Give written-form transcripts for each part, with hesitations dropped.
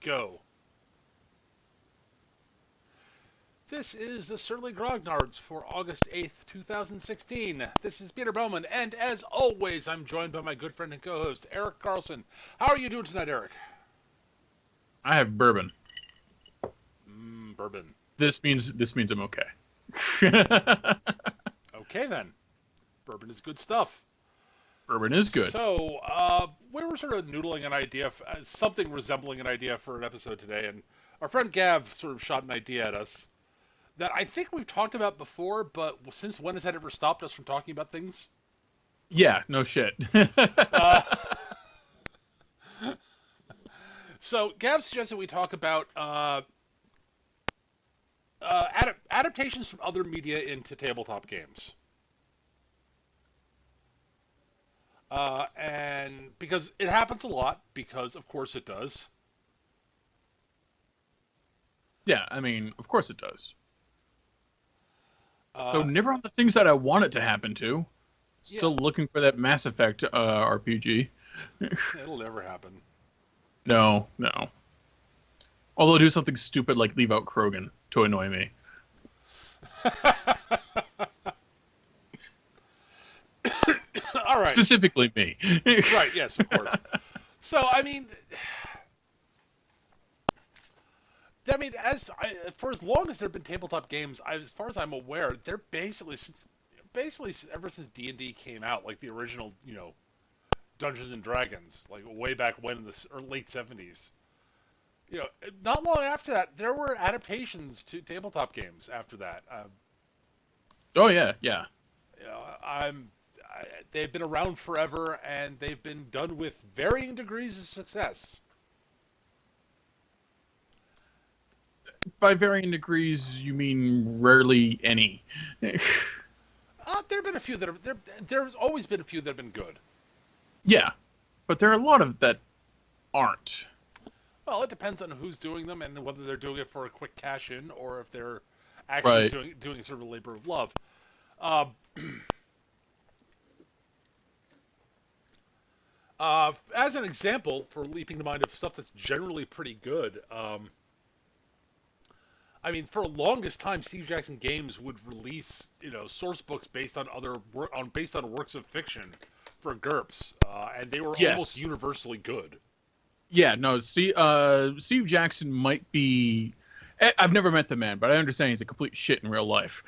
Go. This is the Surly Grognards for August 8th, 2016. This is Peter Bowman, and as always, I'm joined by my good friend and co-host, Eric Carlson. How are you doing tonight, Eric? I have bourbon. Bourbon. This means I'm okay. Okay, then. Bourbon is good stuff. Bourbon is good. So, we were sort of noodling an idea, something resembling an idea for an episode today, and our friend Gav sort of shot an idea at us that I think we've talked about before, but since when has that ever stopped us from talking about things? Yeah, no shit. Uh, so Gav suggested we talk about adaptations from other media into tabletop games. And because it happens a lot, because of course it does. Yeah, I mean, of course it does. Though Uh, never on the things that I want it to happen to. yeah, Still looking for that Mass Effect RPG. it'll never happen. No, no. Although do something stupid like leave out Krogan to annoy me. All right. Specifically me. Right, yes, of course. So, for as long as there have been tabletop games, as far as I'm aware, they're basically ever since D&D came out, like the original, Dungeons and Dragons, like way back when in the late 70s. Not long after that, there were adaptations to tabletop games after that. Oh yeah, yeah. You know, they've been around forever, and they've been done with varying degrees of success. By varying degrees, you mean rarely any. There have been a few that have there's always been a few that have been good. Yeah, but there are a lot of that aren't. Well, it depends on who's doing them and whether they're doing it for a quick cash in or if they're actually Right. doing sort of a labor of love. Uh, as an example, for leaping to mind of stuff that's generally pretty good, for the longest time, Steve Jackson Games would release, source books based on based on works of fiction for GURPS, and they were almost Yes. universally good. Yeah, no, Steve Jackson might be. I've never met the man, but I understand he's a complete shit in real life.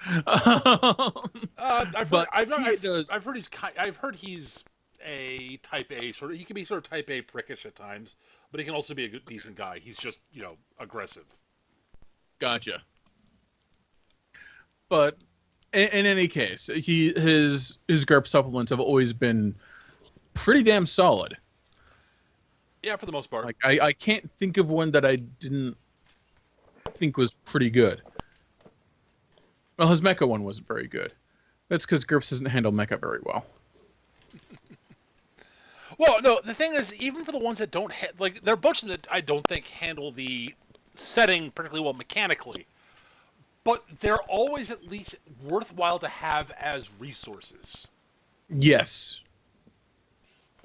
But he does. I've heard he's a type A sort of. He can be sort of type A prickish at times, but he can also be a good, decent guy. He's just aggressive. Gotcha. But in any case, his GURP supplements have always been pretty damn solid. Yeah, for the most part. Like I can't think of one that I didn't think was pretty good. Well, his mecha one wasn't very good. That's because GURPS doesn't handle mecha very well. Well, no, the thing is, even for the ones that don't there are a bunch that I don't think handle the setting particularly well mechanically, but they're always at least worthwhile to have as resources. Yes.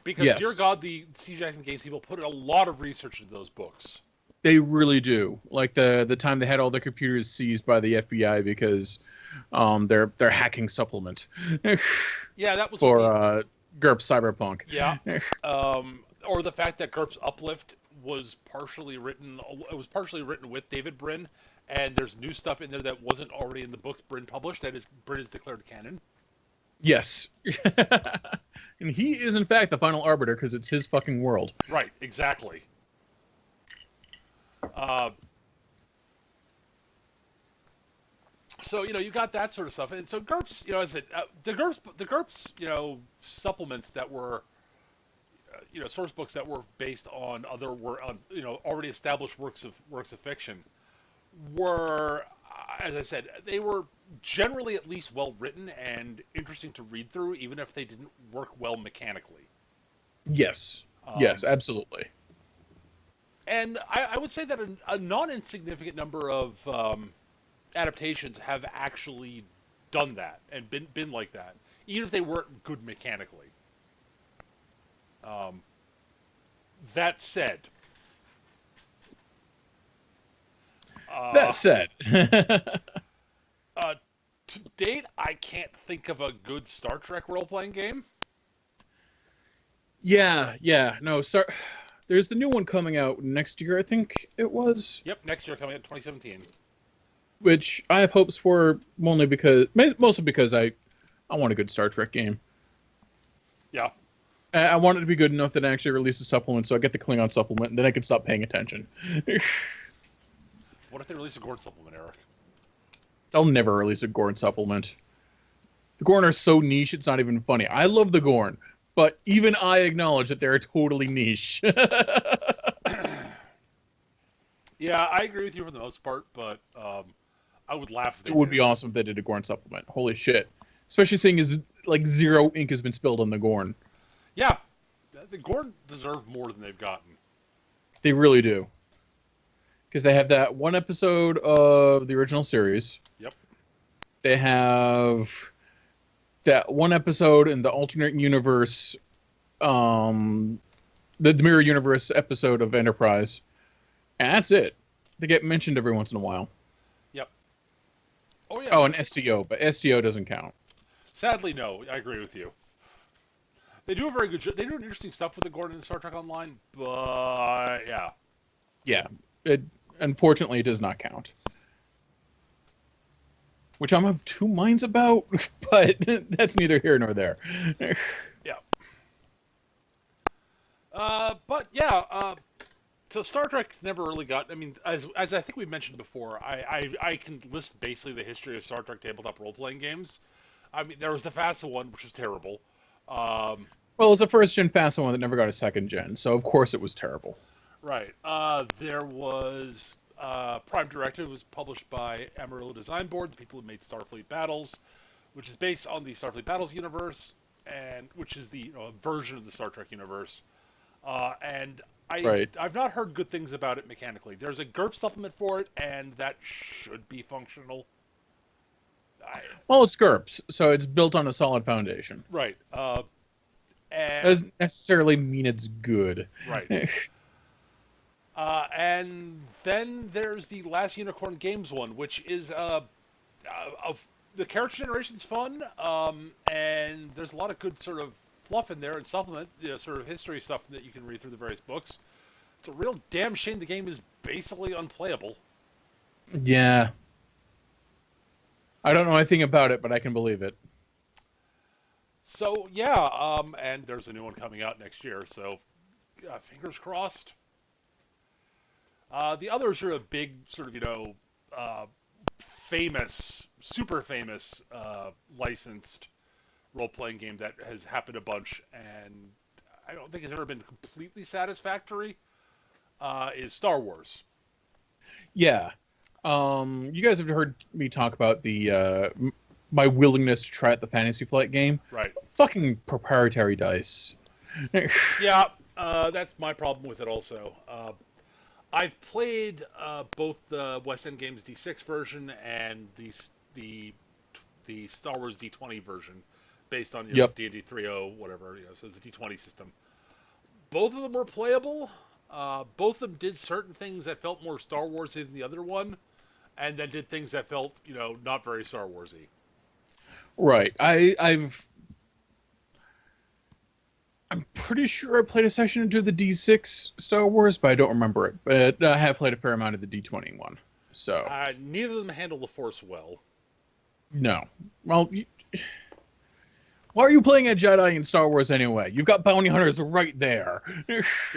Because, dear Yes. God, the C. Jackson Games people put in a lot of research into those books. They really do. Like the time they had all their computers seized by the FBI because their hacking supplement Yeah, that was for GURP Cyberpunk. yeah, or the fact that GURPS Uplift was partially written. It was partially written with David Brin, and there's new stuff in there that wasn't already in the books Brin published. That is, Brin is declared canon. Yes. And he is in fact the final arbiter because it's his fucking world. Right, exactly. So you got that sort of stuff, and so GURPS, the GURPS, supplements that were, source books that were based on already established works of fiction were, as I said, they were generally at least well written and interesting to read through, even if they didn't work well mechanically. Yes. Um, Yes, absolutely. and I would say that a non insignificant number of adaptations have actually done that and been like that, even if they weren't good mechanically. Um, that said, That said, To date, I can't think of a good Star Trek role-playing game. yeah, no, there's the new one coming out next year, I think it was. Yep, next year coming out 2017. Which I have hopes for, mostly because I want a good Star Trek game. Yeah. I want it to be good enough that I actually release a supplement, so I get the Klingon supplement, and then I can stop paying attention. What if they release a Gorn supplement, Eric? They'll never release a Gorn supplement. The Gorn are so niche, it's not even funny. I love the Gorn, but even I acknowledge that they're totally niche. Yeah, I agree with you for the most part, but I would laugh if they It would did. be awesome if they did a Gorn supplement. Holy shit. Especially seeing as, like, zero ink has been spilled on the Gorn. Yeah, the Gorn deserve more than they've gotten. They really do. Because they have that one episode of the original series. Yep. They have that one episode in the alternate universe, the mirror universe episode of Enterprise. And that's it. They get mentioned every once in a while. Yep. Oh, yeah. Oh, and STO, but STO doesn't count. Sadly, no. I agree with you. They do a very good job. They do interesting stuff with the Gorn in Star Trek Online, but yeah. Yeah. Unfortunately, it does not count. Which I'm of two minds about, but that's neither here nor there. Yeah. But yeah, so Star Trek never really got. I mean, as I think we mentioned before, I can list basically the history of Star Trek tabletop role playing games. I mean, there was the FASA one, which was terrible. Well, it was a first gen FASA one that never got a second gen, so of course it was terrible. Right. There was Prime Directive, was published by Amarillo Design Board, the people who made Starfleet Battles, which is based on the Starfleet Battles universe, and which is the version of the Star Trek universe. And I've not heard good things about it mechanically. There's a GURP supplement for it, and that should be functional. Well, it's GURPS, so it's built on a solid foundation. Right. And that doesn't necessarily mean it's good. Right. And then there's the Last Unicorn Games one, which is the character generation's fun, and there's a lot of good sort of fluff in there and supplement, sort of history stuff that you can read through the various books. It's a real damn shame the game is basically unplayable. Yeah. I don't know anything about it, but I can believe it. So yeah, and there's a new one coming out next year, so fingers crossed. The others are a big sort of, famous, super famous licensed role-playing game that has happened a bunch, and I don't think has ever been completely satisfactory, is Star Wars. Yeah. You guys have heard me talk about the my willingness to try out the Fantasy Flight game. Right. Fucking proprietary dice. Yeah, that's my problem with it also. I've played both the West End Games D6 version and the Star Wars D20 version, based on D&D 3.0, whatever. So it's a D20 system. Both of them were playable. Both of them did certain things that felt more Star Warsy than the other one, and then did things that felt, not very Star Warsy. Right. I'm pretty sure I played a session into the D6 Star Wars, but I don't remember it. But I have played a fair amount of the D20 one. So neither of them handle the Force well. No. Well, why are you playing a Jedi in Star Wars anyway? You've got bounty hunters right there.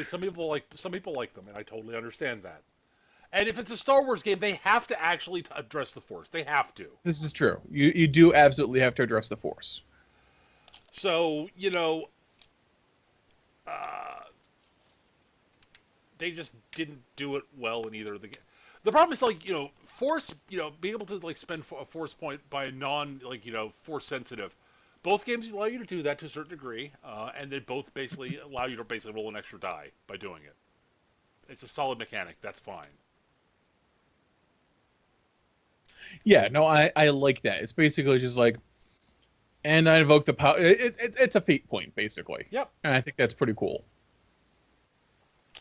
Some people like them, and I totally understand that. And if it's a Star Wars game, they have to actually address the Force. They have to. This is true. You do absolutely have to address the Force. So, they just didn't do it well in either of the games. The problem is, Force, being able to, spend a Force point by a Force sensitive. Both games allow you to do that to a certain degree, and they both basically allow you to roll an extra die by doing it. It's a solid mechanic. That's fine. Yeah, no, I like that. It's basically just and I invoke the power. It's a fate point, basically. Yep. And I think that's pretty cool.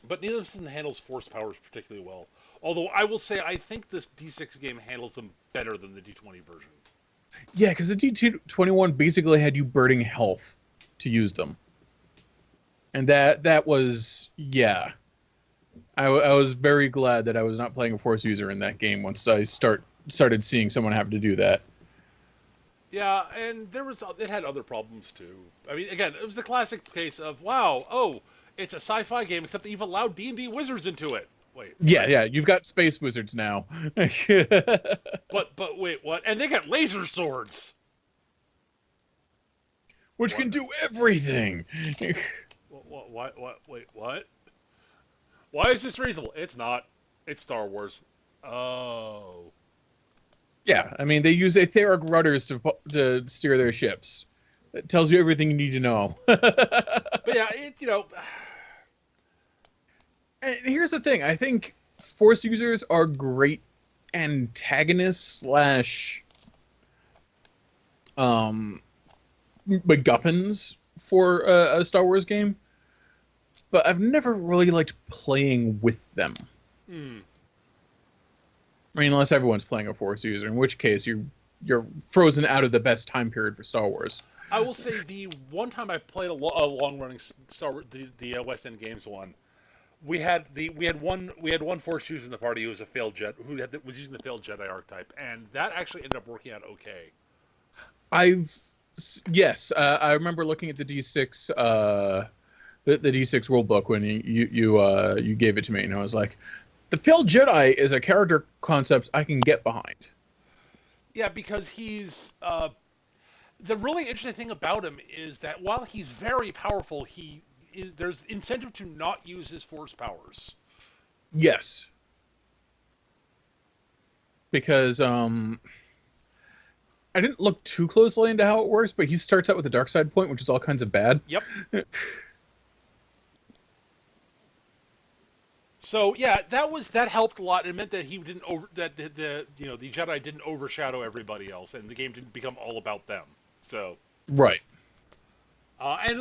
but neither of them handles force powers particularly well. Although I will say I think this D6 game handles them better than the D20 version. Yeah, because the D21 basically had you burning health to use them, and that was yeah. I was very glad that I was not playing a force user in that game once I started seeing someone have to do that. Yeah, and it had other problems too. I mean, again, it was the classic case of wow, oh, it's a sci-fi game except that you've allowed D&D wizards into it. Wait, Yeah, what? yeah, you've got space wizards now. But wait, what? And they got laser swords. Which What? can do everything. What? Wait, what? Why is this reasonable? It's not. It's Star Wars. Oh. Yeah, I mean, they use etheric rudders to steer their ships. It tells you everything you need to know. But yeah, And here's the thing. I think force users are great antagonists slash MacGuffins for a Star Wars game, but I've never really liked playing with them. Hmm. I mean, unless everyone's playing a force user, in which case you're frozen out of the best time period for Star Wars. I will say the one time I played a long-running Star Wars, the West End Games one, we had one force user in the party who was a failed Jedi was using the failed Jedi archetype, and that actually ended up working out okay. Yes, I remember looking at the D6 the D6 rule book when you gave it to me, and I was like, the failed Jedi is a character concept I can get behind. Yeah, because he's the really interesting thing about him is that while he's very powerful, there's incentive to not use his force powers. Yes, because I didn't look too closely into how it works, but he starts out with a dark side point, which is all kinds of bad. Yep. So yeah, that helped a lot. It meant that he didn't the Jedi didn't overshadow everybody else, and the game didn't become all about them. So Right.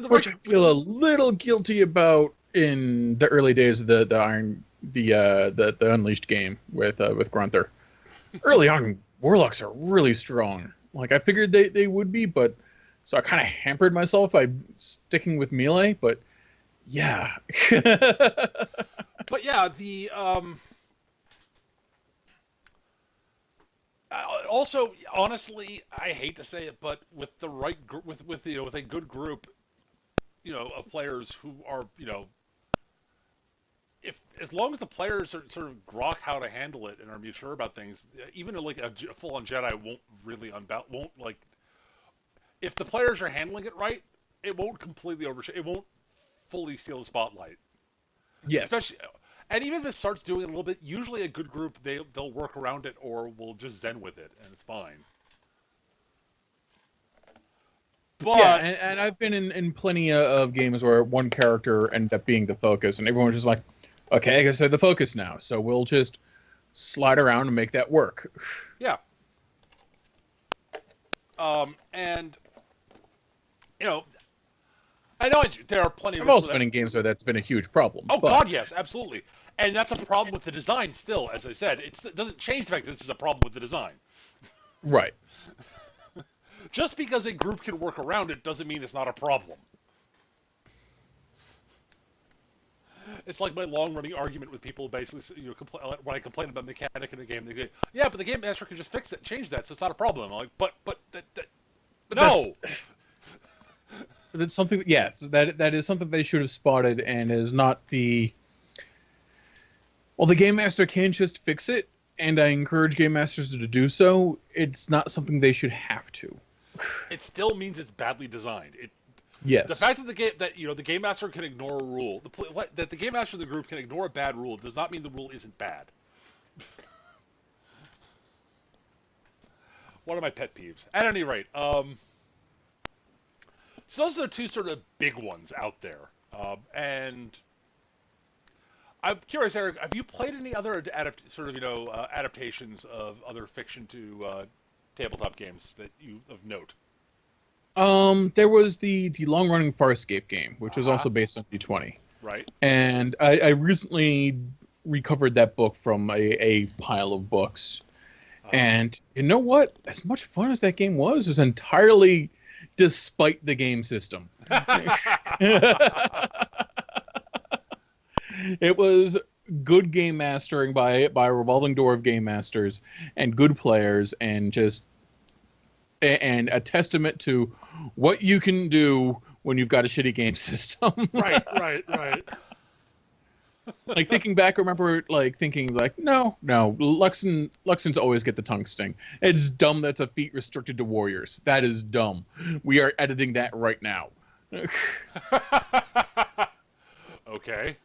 Which I feel a little guilty about in the early days of the Unleashed game with Grunther. Early on, Warlocks are really strong. Like I figured they would be, but so I kind of hampered myself by sticking with melee. But yeah. But yeah, also honestly, I hate to say it, but with the right with a good group, of players who are if as long as the players are sort of grok how to handle it and are mature about things, even like a full-on Jedi won't like if the players are handling it right, it won't completely it won't fully steal the spotlight. Yes. Especially, and even if it starts doing it a little bit, usually a good group they'll work around it or will just zen with it, and it's fine. But yeah, and I've been in plenty of games where one character ended up being the focus, and everyone's just like, okay, I guess they're the focus now, so we'll just slide around and make that work. Yeah. And I know there are plenty of. I've also been in games where that's been a huge problem. Oh God, yes, absolutely, and that's a problem with the design. Still, as I said, it doesn't change the fact that this is a problem with the design. Right. Just because a group can work around it doesn't mean it's not a problem. It's like my long-running argument with people basically, when I complain about mechanic in a game, they go, "Yeah, but the game master can just fix it, change that, so it's not a problem." I'm like, but no. That's something. Yeah, that is something they should have spotted, and is not the. Well, the game master can just fix it, and I encourage game masters to do so. It's not something they should have to. It still means it's badly designed. Yes. The fact that the game master can ignore a rule, that the game master of the group can ignore a bad rule, does not mean the rule isn't bad. One of my pet peeves. At any rate, so those are the two sort of big ones out there, and I'm curious, Eric, have you played any other adaptations of other fiction to tabletop games that you of note? There was the long-running Farscape game, which was also based on D20. Right. And I recently recovered that book from a pile of books. And you know what? As much fun as that game was entirely despite the game system. It was good game mastering by a revolving door of game masters and good players, and just and a testament to what you can do when you've got a shitty game system. Right. Like thinking back, I remember like thinking like, no, Luxons always get the tongue sting. It's dumb that's a feat restricted to warriors. That is dumb. We are editing that right now. Okay.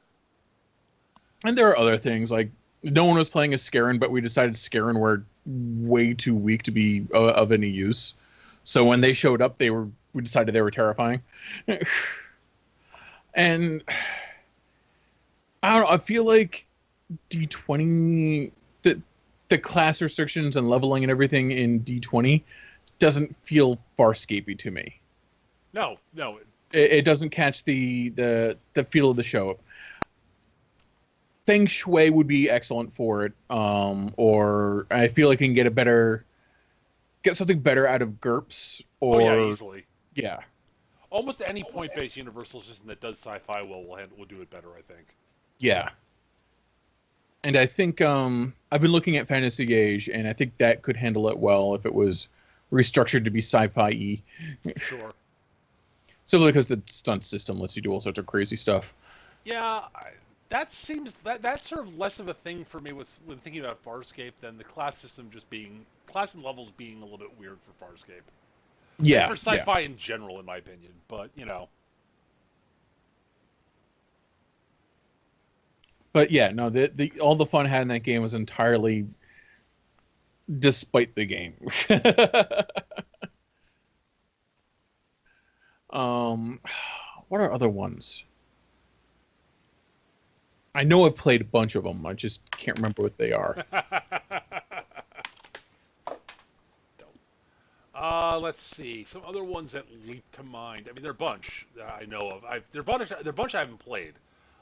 And there are other things like no one was playing as Scarron, but we decided Scarron were way too weak to be of any use. So when they showed up, we decided they were terrifying. And I don't know. I feel like D20, the class restrictions and leveling and everything in D20 doesn't feel Farscapey to me. No. It doesn't catch the feel of the show. Feng Shui would be excellent for it, or I feel like you can get something better out of GURPS. Or, oh yeah, easily. Yeah. Almost any point-based universal system that does sci-fi will do it better, I think. Yeah. And I think I've been looking at Fantasy Age, and I think that could handle it well if it was restructured to be sci-fi-y. Sure. Simply because the stunt system lets you do all sorts of crazy stuff. Yeah, that's sort of less of a thing for me when thinking about Farscape than the class system just being class and levels being a little bit weird for Farscape. Yeah. And for sci-fi in general, in my opinion, but But yeah, no, the all the fun had in that game was entirely despite the game. What are other ones? I know I've played a bunch of them. I just can't remember what they are. Let's see. Some other ones that leap to mind. I mean, there are a bunch that I know of. There are a bunch I haven't played.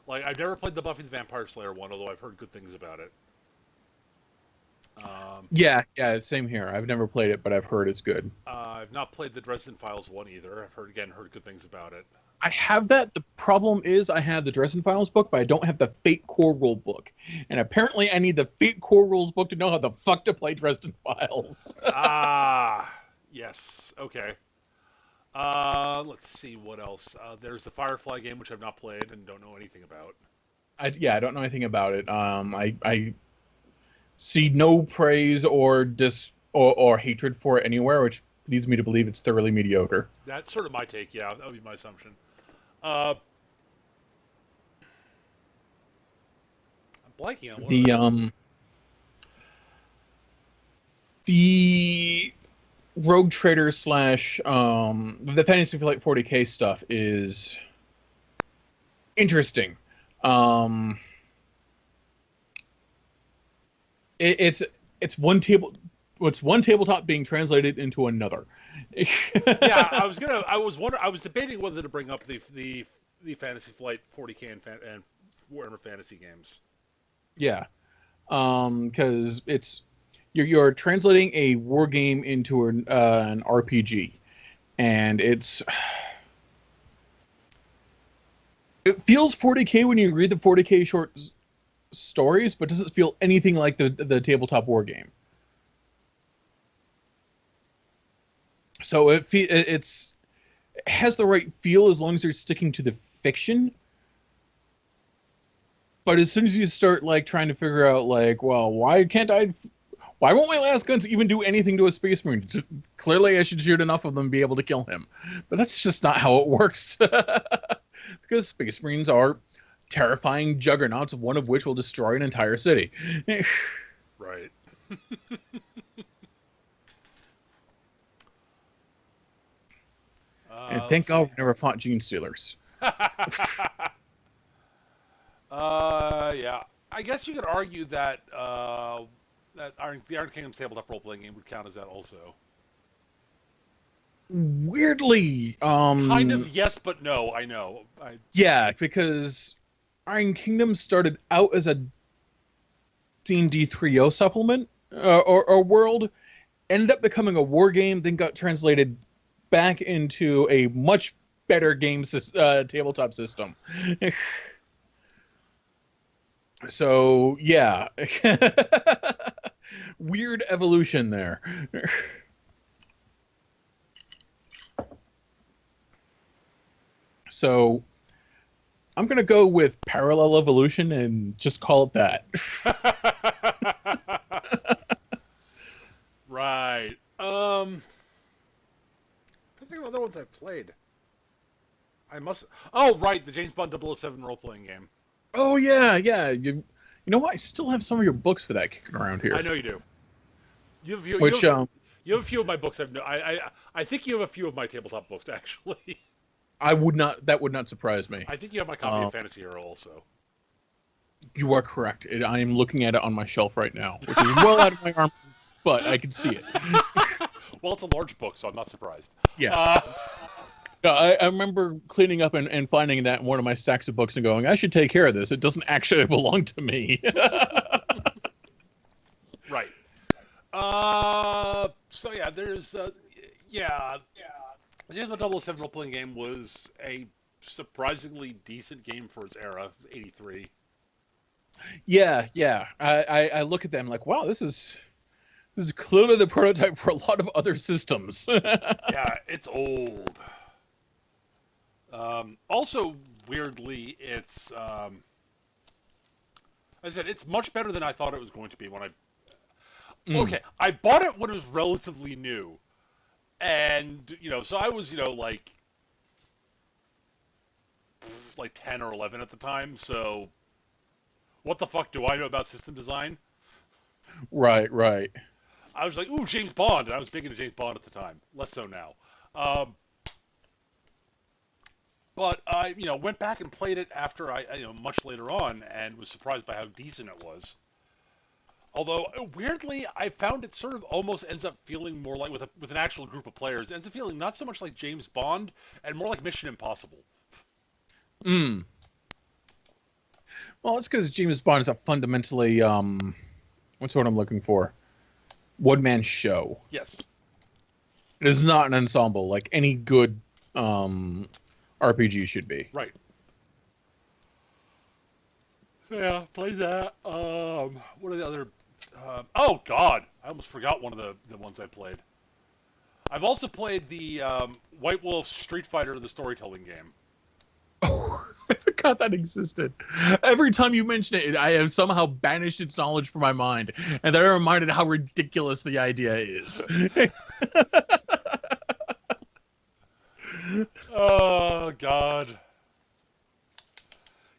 Like, I've never played the Buffy the Vampire Slayer one, although I've heard good things about it. Yeah, same here. I've never played it, but I've heard it's good. I've not played the Dresden Files one either. I've heard good things about it. I have that. The problem is I have the Dresden Files book, but I don't have the Fate Core Rule book. And apparently I need the Fate Core Rules book to know how the fuck to play Dresden Files. Yes. Okay. Let's see what else. There's the Firefly game, which I've not played and don't know anything about. I don't know anything about it. I see no praise or or hatred for it anywhere, which leads me to believe it's thoroughly mediocre. That's sort of my take. Yeah, that would be my assumption. I'm blanking on the Rogue Trader / the Fantasy Flight 40K stuff is interesting. It's one tabletop being translated into another. Yeah, I was debating whether to bring up the Fantasy Flight 40K and Warhammer Fantasy games. Yeah, because you're translating a war game into an RPG, and it feels 40K when you read the 40K short stories, but doesn't feel anything like the tabletop war game. So it has the right feel as long as you're sticking to the fiction. But as soon as you start like trying to figure out like, well, why won't my last guns even do anything to a Space Marine? Clearly I should shoot enough of them to be able to kill him. But that's just not how it works. Because Space Marines are terrifying juggernauts, one of which will destroy an entire city. Right. And thank God we never fought Gene Stealers. Yeah. I guess you could argue that the Iron Kingdom's tabletop role-playing game would count as that also. Weirdly, kind of yes, but no. I know. Yeah, because Iron Kingdom started out as a D&D 3.0 supplement or world, ended up becoming a war game, then got translated back into a much better tabletop system. So, yeah. Weird evolution there. So, I'm going to go with parallel evolution and just call it that. Right. I think of other ones I've played. I must. Oh, right, the James Bond 007 role playing game. Oh, yeah, yeah. You know what? I still have some of your books for that kicking around here. I know you do. You have, Which, you have a few of my books. I think you have a few of my tabletop books, actually. that would not surprise me. I think you have my copy of Fantasy Hero also. You are correct. I am looking at it on my shelf right now, which is well out of my arms, but I can see it. Well, it's a large book, so I'm not surprised. Yeah. I remember cleaning up and finding that in one of my stacks of books and going, I should take care of this. It doesn't actually belong to me. Right. So yeah, there's yeah. The James Bond 007 role playing game was a surprisingly decent game for its era, 83. Yeah, yeah. I look at them like, wow, this is clearly the prototype for a lot of other systems. Yeah, it's old. Also, weirdly, it's I said it's much better than I thought it was going to be when I. Okay, I bought it when it was relatively new, and so I was like 10 or 11 at the time. So, what the fuck do I know about system design? Right, right. I was like, ooh, James Bond, and I was big into James Bond at the time. Less so now. But I, went back and played it after much later on, and was surprised by how decent it was. Although weirdly, I found it sort of almost ends up feeling more like with an actual group of players, it ends up feeling not so much like James Bond and more like Mission Impossible. Mm. Well, it's because James Bond is a fundamentally what's what I'm looking for? One man show. Yes. It is not an ensemble like any good RPG should be. Right. Yeah, play that. What are the other? Oh God, I almost forgot one of the ones I played. I've also played the White Wolf Street Fighter, the storytelling game. Oh, I forgot that existed. Every time you mention it, I have somehow banished its knowledge from my mind, and then I'm reminded how ridiculous the idea is. Oh God.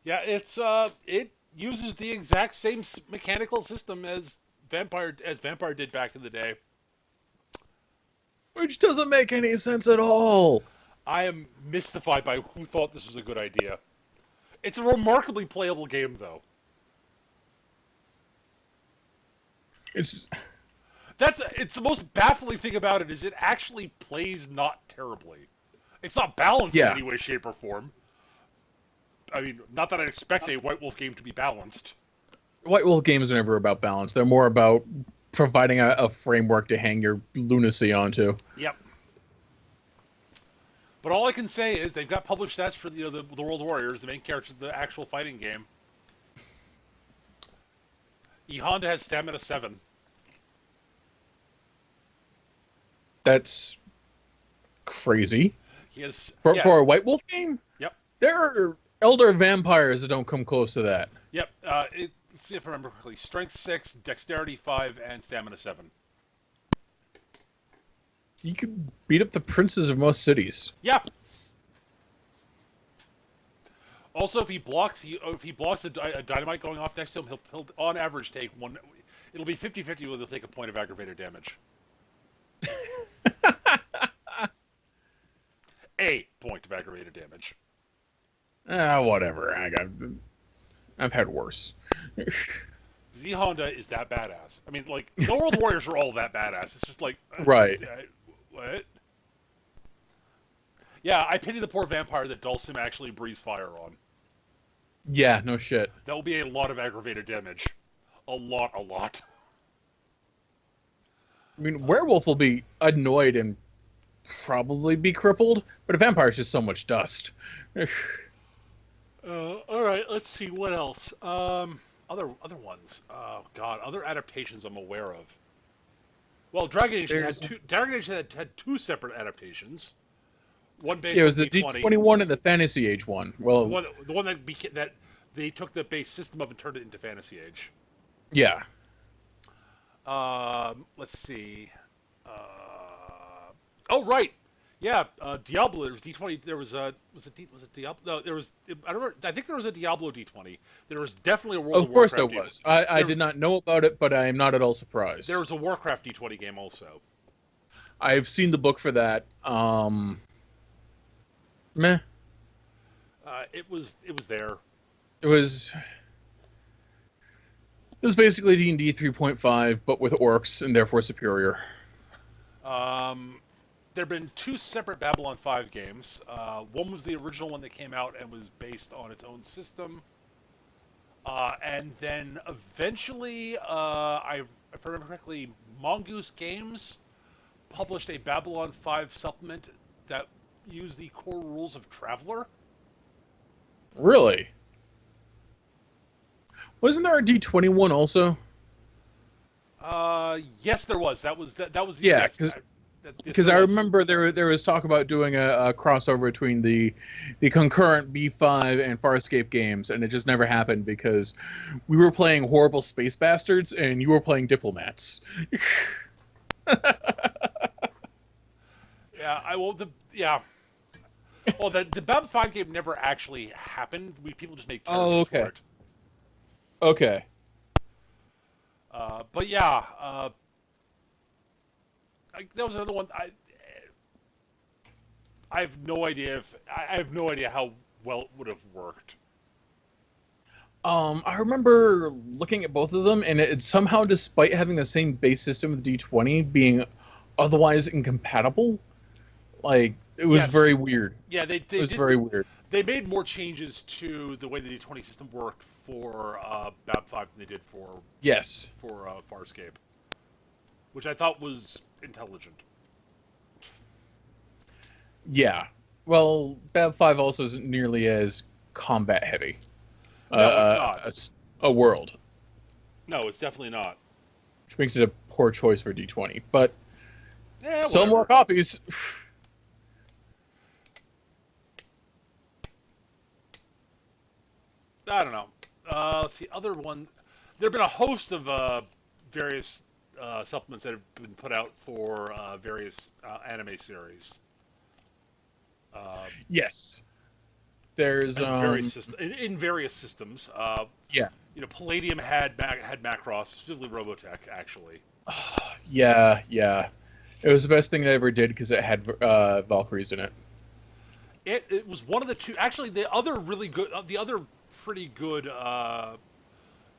Yeah, it uses the exact same mechanical system as Vampire did back in the day. Which doesn't make any sense at all. I am mystified by who thought this was a good idea. It's a remarkably playable game, though. It's the most baffling thing about it is it actually plays not terribly. It's not balanced in any way, shape, or form. I mean, not that I'd expect a White Wolf game to be balanced. White Wolf games are never about balance. They're more about providing a framework to hang your lunacy onto. Yep. But all I can say is they've got published stats for the World Warriors, the main characters of the actual fighting game. E Honda has stamina 7. That's crazy. He has for a White Wolf game. Yep. There are elder vampires that don't come close to that. Yep. Let's see if I remember correctly. Strength 6, Dexterity 5, and Stamina 7. You could beat up the princes of most cities. Yeah. Also, if he blocks a dynamite going off next to him, he'll on average take one. It'll be 50-50 whether he'll take a point of aggravated damage. A point of aggravated damage. Whatever. I've had worse. Z Honda is that badass. I mean, like the World Warriors are all that badass. It's just like right. What? Yeah, I pity the poor vampire that Dulcim actually breathes fire on. Yeah, no shit. That will be a lot of aggravated damage. A lot, a lot. I mean, werewolf will be annoyed and probably be crippled, but a vampire's just so much dust. All right, let's see what else. Other ones. Oh God, other adaptations I'm aware of. Well, Dragon Age had There's two. Dragon Age had two separate adaptations. One Yeah, based it on was the D20. D21 and the Fantasy Age one. Well, The one that they took the base system of and turned it into Fantasy Age. yeah. Let's see. Oh right, yeah. Diablo. There was D20. There was a was it Diablo? No, there was. I don't remember. I think there was a Diablo D20. There was definitely a World Of of course there Warcraft. was. I did not know about it, but I am not at all surprised. There was a Warcraft D20 game also. I've seen the book for that. Meh. It was there. It was basically D&D 3.5, but with orcs and therefore superior. There have been two separate Babylon 5 games. One was the original one that came out and was based on its own system. And then eventually, if I remember correctly, Mongoose Games published a Babylon 5 supplement that used the core rules of Traveler. Really? Wasn't there a D21 also? Yes, there was. That was the Yeah, because I remember there was talk about doing a crossover between the concurrent B5 and Farscape games, and it just never happened because we were playing horrible space bastards and you were playing diplomats. Yeah. Well, the Bab 5 game never actually happened. People just made Oh, characters okay. for it. Okay. But yeah, that was another one. I have no idea how well it would have worked. I remember looking at both of them, and it somehow, despite having the same base system with D20, being otherwise incompatible. Like, it was very weird. Yeah, It was very weird. They made more changes to the way the D20 system worked for BAB 5 than they did for Yes. Farscape, which I thought was intelligent. Yeah. Well, BAB 5 also isn't nearly as combat heavy. No, it's not. A world, No, it's definitely not. which makes it a poor choice for D20. But Yeah, sell more copies. I don't know. Let's see, other one. There have been a host of various supplements that have been put out for various anime series. Yes. There's in various systems. Yeah. Palladium had Macross, specifically Robotech, actually. Yeah. It was the best thing they ever did because it had Valkyries in it. It was one of the two. Actually, the other pretty good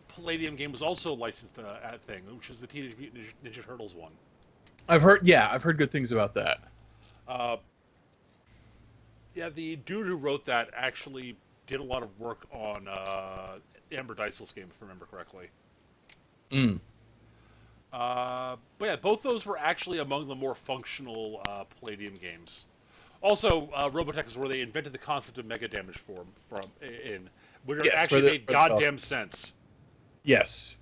Palladium game was also licensed at thing, which is the Teenage Mutant Ninja Turtles one. I've heard good things about that. Yeah, the dude who wrote that actually did a lot of work on Amber Deisel's game, if I remember correctly. But yeah, both those were actually among the more functional Palladium games. Also, Robotech is where they invented the concept of mega damage which actually made goddamn sense. Yes.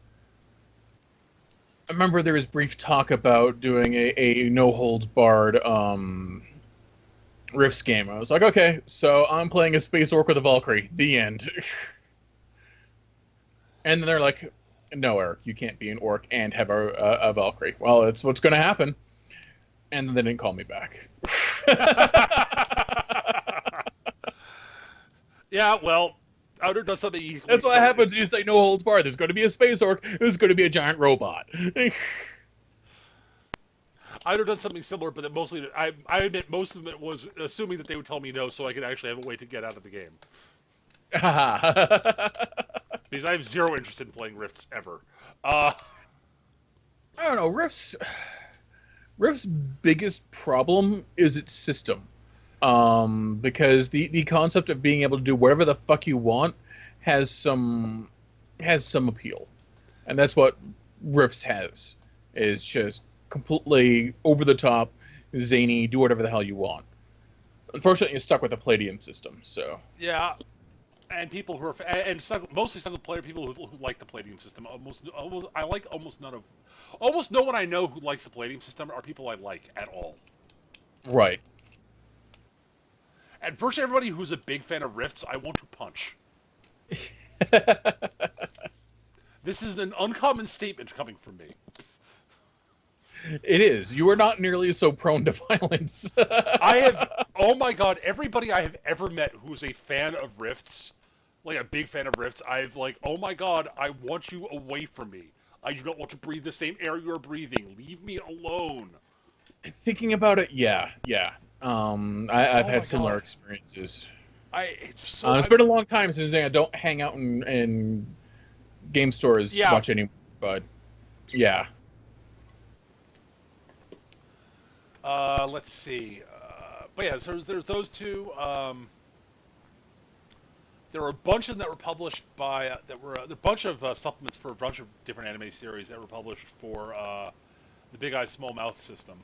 I remember there was brief talk about doing a no holds barred Rifts game. I was like, okay, so I'm playing a space orc with a Valkyrie. The end. And then they're like, no, Eric, you can't be an orc and have a Valkyrie. Well, it's what's going to happen. And then they didn't call me back. Yeah, well, I would have done something equally. That's what happens when you say no holds barred. There's going to be a space orc. There's going to be a giant robot. I would have done something similar, but I admit most of it was assuming that they would tell me no, so I could actually have a way to get out of the game. Because I have zero interest in playing Rifts ever. I don't know. Rift's biggest problem is its system. Because the concept of being able to do whatever the fuck you want has some appeal, and that's what Rifts has. Is just completely over the top, zany, do whatever the hell you want. Unfortunately, you're stuck with the Palladium system. So Yeah, and people who are mostly single player people who like the Palladium system. I like almost no one I know who likes the Palladium system are people I like at all. right. And virtually everybody who's a big fan of Rifts, I want to punch. This is an uncommon statement coming from me. It is. You are not nearly so prone to violence. Oh my god, everybody I have ever met who's a fan of Rifts, like a big fan of Rifts, I've like, oh my god, I want you away from me. I do not want to breathe the same air you're breathing. Leave me alone. Thinking about it, yeah. I've Oh had my similar god. experiences. It's It's been a long time since I don't hang out in game stores Yeah. much anymore, but yeah. Let's see. But yeah, so there's those two. There were a bunch of them that were published by there were a bunch of supplements for a bunch of different anime series that were published for the Big Eye Small Mouth system.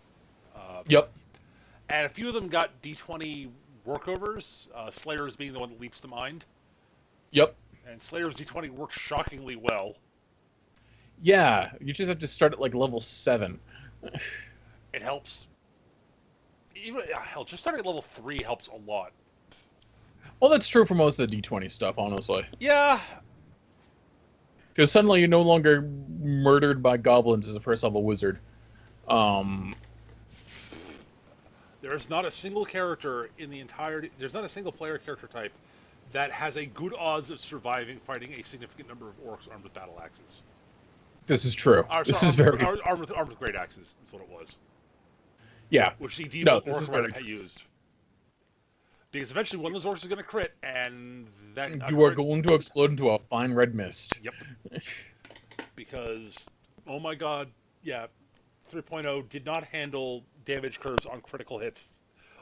Uh, Yep. and a few of them got D20 workovers. Slayer's being the one that leaps to mind. Yep. And Slayer's D20 works shockingly well. Yeah, you just have to start at like level 7. It helps. Even hell, just starting at level 3 helps a lot. Well, that's true for most of the D20 stuff, honestly. Yeah. Because suddenly you're no longer murdered by goblins as a first level wizard. There's not a single character in the entirety. There's not a single player character type that has a good odds of surviving fighting a significant number of orcs armed with battle axes. This is true. This is very armed with great axes. That's what it was. Yeah. Which the default this is orc very writer used. Because eventually one of those orcs is going to crit, and then you are going to explode into a fine red mist. Yep. Because, oh my god, yeah, 3.0 did not handle damage curves on critical hits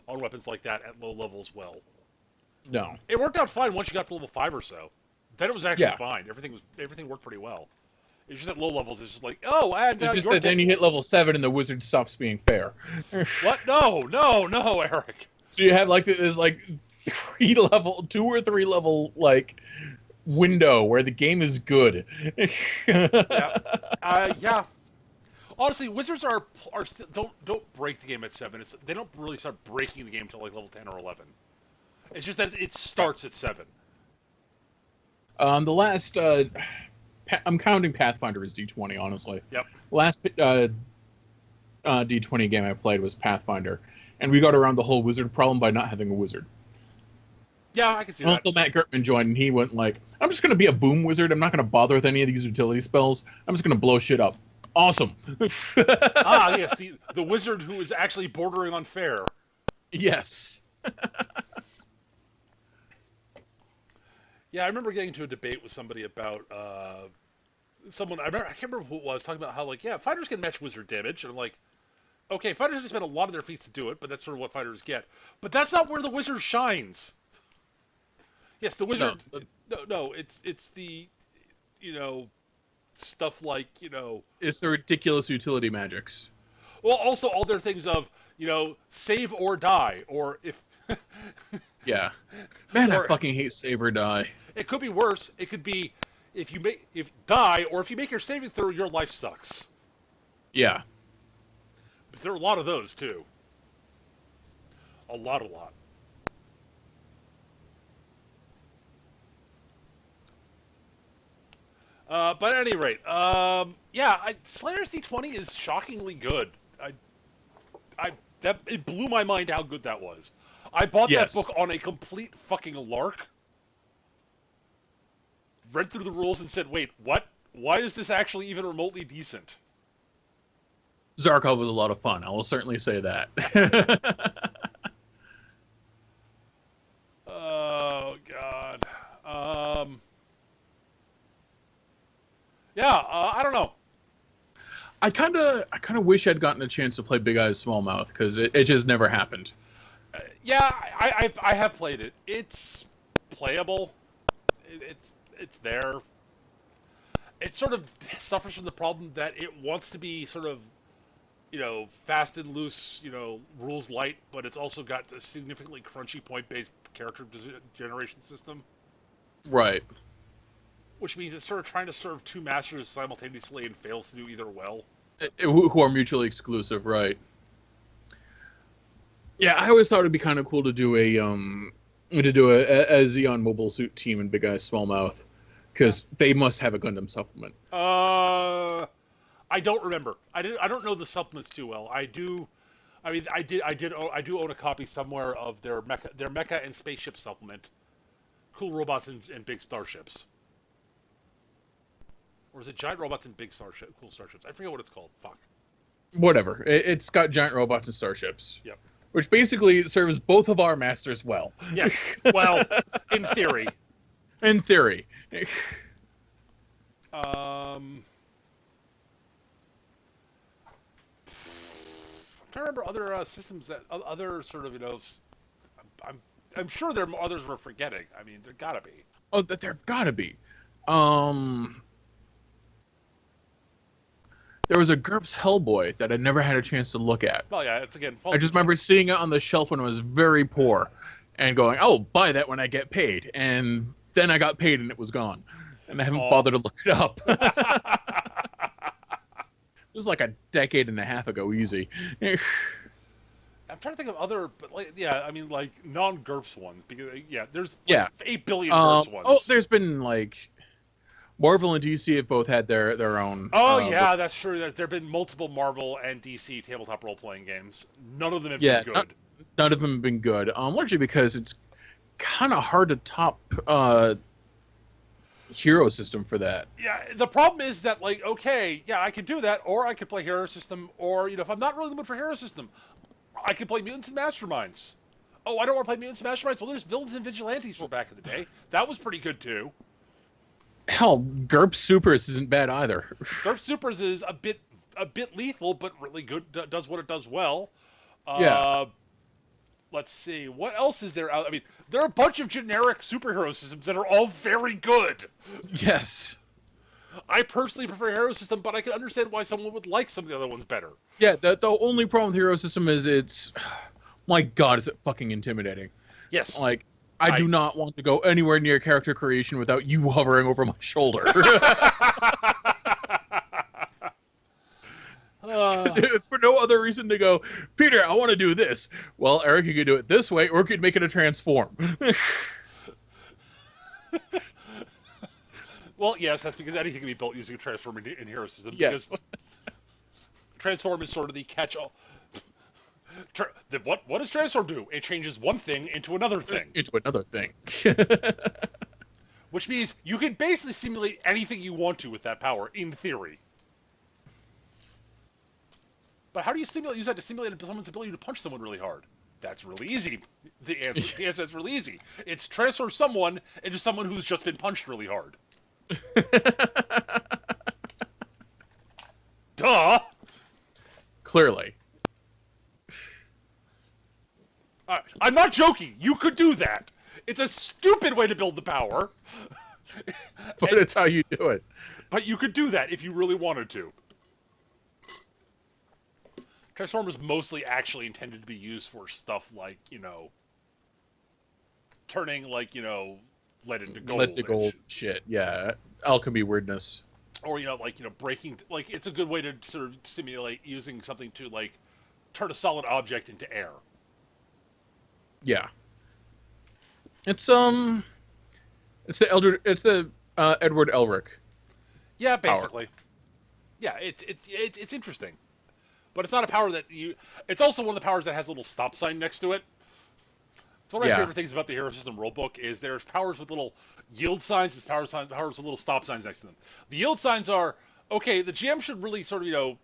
on weapons like that at low levels well. No. It worked out fine once you got to level 5 or so. Then it was actually fine. Everything worked pretty well. It's just at low levels, it's just like, oh, and it's just that then you hit level 7 and the wizard stops being fair. What? No, Eric. So you have like this like 2 or 3 level like window where the game is good. Yeah. Honestly, wizards are don't break the game at 7. They don't really start breaking the game until like level 10 or 11. It's just that it starts at 7. The last I'm counting Pathfinder as D20, honestly. Yep. Last D20 game I played was Pathfinder, and we got around the whole wizard problem by not having a wizard. Yeah, I can see that. Until Matt Gertman joined, and he went like, I'm just going to be a boom wizard. I'm not going to bother with any of these utility spells. I'm just going to blow shit up. Awesome. Yes, the wizard who is actually bordering on fair. Yes. Yeah, I remember getting into a debate with somebody about someone. I can't remember who it was, talking about how like, yeah, fighters can match wizard damage, and I'm like, okay, fighters have to spend a lot of their feats to do it, but that's sort of what fighters get. But that's not where the wizard shines. Yes, the wizard. No, it's the, stuff like It's the ridiculous utility magics. Well, also all their things of save or die, or if. Yeah. Man, I fucking hate save or die. It could be worse. It could be if you die, or if you make your saving throw, your life sucks. Yeah. But there are a lot of those too. A lot. But at any rate, Slayer's D20 is shockingly good. It blew my mind how good that was. I bought that book on a complete fucking lark. Read through the rules and said, wait, what? Why is this actually even remotely decent? Zarkov was a lot of fun. I will certainly say that. Oh, God. I don't know. I kind of wish I'd gotten a chance to play Big Eyes Small Mouth, because it just never happened. I have played it. It's playable. it's there. It sort of suffers from the problem that it wants to be sort of, fast and loose, rules light, but it's also got a significantly crunchy point-based character generation system, Right. which means it's sort of trying to serve two masters simultaneously and fails to do either well. Who are mutually exclusive, right? Yeah, I always thought it'd be kind of cool to do a Xeon Mobile Suit team in Big Eyes Small Mouth, because they must have a Gundam supplement. I don't remember. I don't know the supplements too well. I do own a copy somewhere of their mecha and spaceship supplement. Cool robots and big starships. Or is it giant robots and big cool starships? I forget what it's called. Fuck. Whatever. It's got giant robots and starships. Yep. Which basically serves both of our masters well. Yes. Well, in theory. In theory. I'm trying to remember other systems that other sort of I'm sure there are others we're forgetting. I mean, there gotta be. Oh, there gotta be. There was a GURPS Hellboy that I never had a chance to look at. Well, yeah, it's again. I just remember seeing it on the shelf when I was very poor, and going, "I'll buy that when I get paid." And then I got paid, and it was gone, and I haven't bothered to look it up. It was like a decade and a half ago, easy. I'm trying to think of other, but like non-GURPS ones, because there's 8 billion GURPS ones. Oh, there's been like Marvel and DC have both had their own. Oh yeah, that's true. There have been multiple Marvel and DC tabletop role-playing games. None of them have been good. None of them have been good. Largely because it's kind of hard to top hero system for that. Yeah, the problem is that I could do that, or I could play hero system, or if I'm not really in the mood for hero system, I could play mutants and masterminds. Oh, I don't want to play mutants and masterminds. Well, there's villains and vigilantes from back in the day. That was pretty good too. Hell, GURPS Supers isn't bad either. GURPS Supers is a bit lethal, but really good. Does what it does well. Yeah. Let's see. What else is there out? I mean, there are a bunch of generic superhero systems that are all very good. Yes. I personally prefer hero system, but I can understand why someone would like some of the other ones better. Yeah, the only problem with hero system is it's... My God, is it fucking intimidating. Yes. Like, I do not want to go anywhere near character creation without you hovering over my shoulder. It's for no other reason to go, Peter, I want to do this. Well, Eric, you could do it this way, or you could make it a transform. Well, yes, that's because anything can be built using a transform in hero systems. Yes. Because transform is sort of the catch-all. What does transform do? It changes one thing into another thing. Which means you can basically simulate anything you want to with that power, in theory. But how do you use that to simulate someone's ability to punch someone really hard? That's really easy. The answer is really easy. It's transform someone into someone who's just been punched really hard. Duh! Clearly. I'm not joking. You could do that. It's a stupid way to build the power. But it's how you do it. But you could do that if you really wanted to. Transform is mostly actually intended to be used for stuff like, turning, lead into gold. Lead to gold shit, yeah. Alchemy weirdness. Or, breaking... it's a good way to sort of simulate using something to, turn a solid object into air. Yeah. It's the Edward Elric. Yeah, basically. Power. Yeah, it's interesting. But it's not a power that it's also one of the powers that has a little stop sign next to it. It's one of my favorite things about the Hero System rulebook is there's powers with little yield signs, there's powers with little stop signs next to them. The yield signs are, okay, the GM should really sort of, you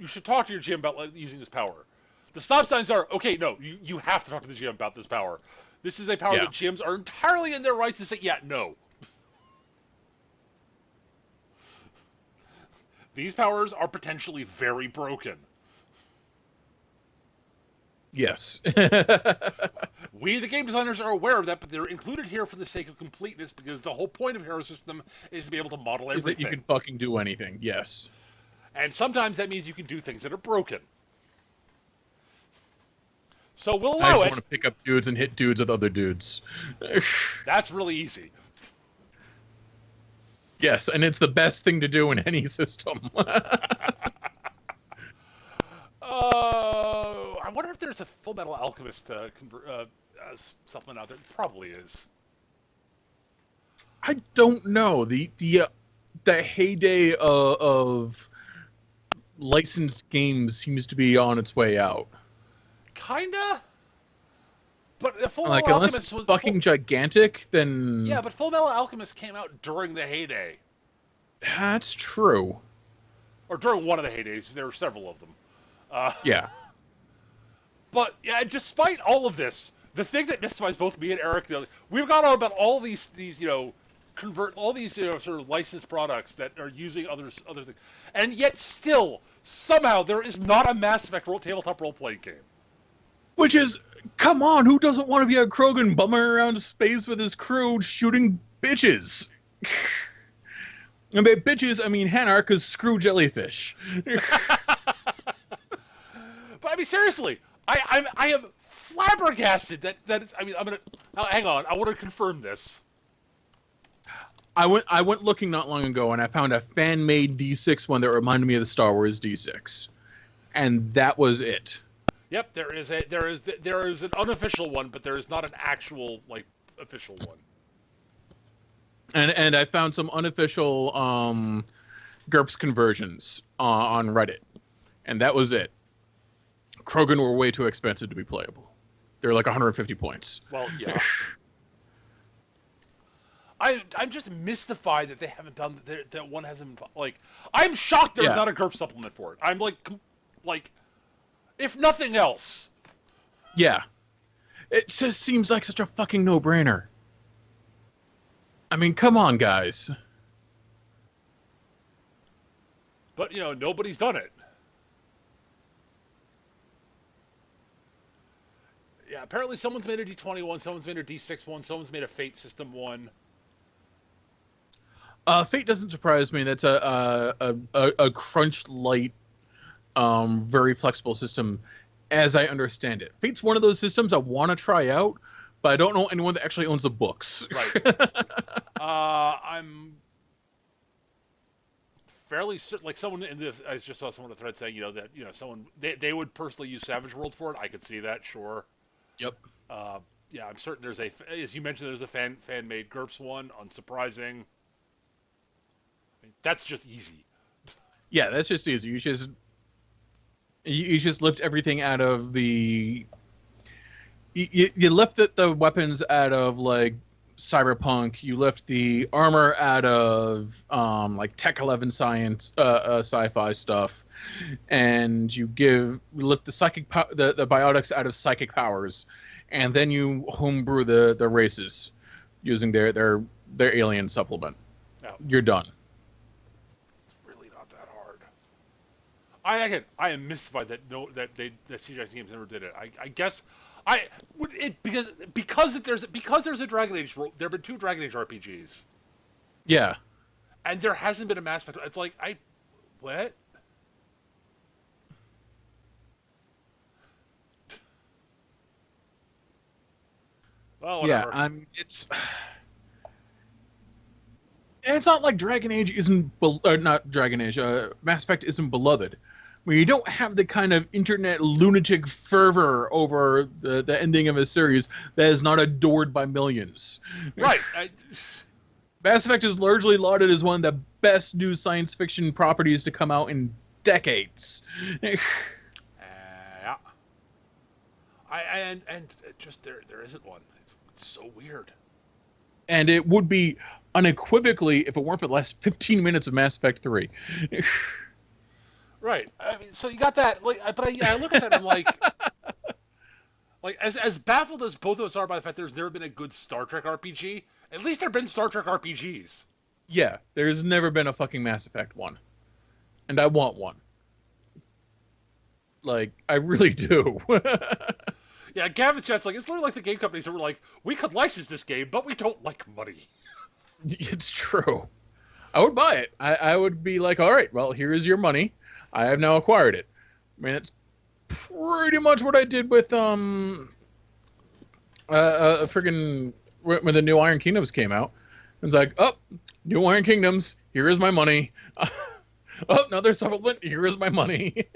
should talk to your GM about using this power. The stop signs are, okay, no, you have to talk to the GM about this power. This is a power that GMs are entirely in their rights to say, yeah, no. These powers are potentially very broken. Yes. We, the game designers, are aware of that, but they're included here for the sake of completeness, because the whole point of Hero System is to be able to model everything. Is that you can fucking do anything, yes. And sometimes that means you can do things that are broken. So we'll allow I just it. want to pick up dudes and hit dudes with other dudes. That's really easy. Yes, and it's the best thing to do in any system. I wonder if there's a Full Metal Alchemist supplement out there. Probably is. I don't know. The heyday of licensed games seems to be on its way out. Kinda. But the Full Like, Metal unless Alchemist it's was fucking gigantic, then... Yeah, but Full Metal Alchemist came out during the heyday. That's true. Or during one of the heydays. There were several of them. Yeah. But yeah, despite all of this, the thing that mystifies both me and Eric, we've gone on about all these sort of licensed products that are using other things, and yet still somehow there is not a Mass Effect tabletop role playing game. Which is, come on, who doesn't want to be a Krogan bumming around space with his crew shooting bitches? And by bitches, I mean Hanar, because screw jellyfish. But I mean, seriously, I am flabbergasted that it's, I mean, I'm gonna hang on. I want to confirm this. I went looking not long ago, and I found a fan-made D6 one that reminded me of the Star Wars D6, and that was it. Yep, there is an unofficial one, but there is not an actual official one. And I found some unofficial GURPS conversions on Reddit, and that was it. Krogan were way too expensive to be playable. They're like 150 points. Well, yeah. I'm just mystified that they haven't done that one hasn't I'm shocked there's not a GURPS supplement for it. I'm like if nothing else. Yeah. It just seems like such a fucking no-brainer. I mean, come on, guys. But, nobody's done it. Yeah, apparently someone's made a D20 one, someone's made a D6 one, someone's made a Fate system one. Fate doesn't surprise me. That's a crunch light, very flexible system, as I understand it. Fate's one of those systems I want to try out, but I don't know anyone that actually owns the books. Right. I'm fairly certain, someone in this, I just saw someone on the thread saying, that, someone, they would personally use Savage World for it. I could see that, sure. Yep. Yeah, I'm certain there's as you mentioned, there's a fan-made GURPS one, unsurprising. I mean, that's just easy. Yeah, that's just easy. You just lift everything out of the... You lift the weapons out of, Cyberpunk. You lift the armor out of, Tech 11 science, sci-fi stuff. And you lift the the biotics out of psychic powers. And then you homebrew the races using their alien supplement. No. You're done. I am mystified that CGI Games never did it. I guess because there's a Dragon Age. There have been 2 Dragon Age RPGs. Yeah. And there hasn't been a Mass Effect. It's what? Well, whatever. Yeah, it's not like Dragon Age isn't not Dragon Age. Mass Effect isn't beloved. Where you don't have the kind of internet lunatic fervor over the ending of a series that is not adored by millions. Right. Mass Effect is largely lauded as one of the best new science fiction properties to come out in decades. Yeah. And just there isn't one. It's so weird. And it would be unequivocally if it weren't for the last 15 minutes of Mass Effect 3. Right. I mean, so you got that. But I look at that and I'm as baffled as both of us are by the fact there's never been a good Star Trek RPG, at least there have been Star Trek RPGs. Yeah, there's never been a fucking Mass Effect one. And I want one. I really do. Yeah, Gavin Chat's like, it's literally like the game companies that were like, we could license this game, but we don't like money. It's true. I would buy it. I would be like, all right, well, here is your money. I have now acquired it. I mean, it's pretty much what I did with friggin' when the new Iron Kingdoms came out. It's like, oh, new Iron Kingdoms. Here is my money. Oh, another supplement. Here is my money.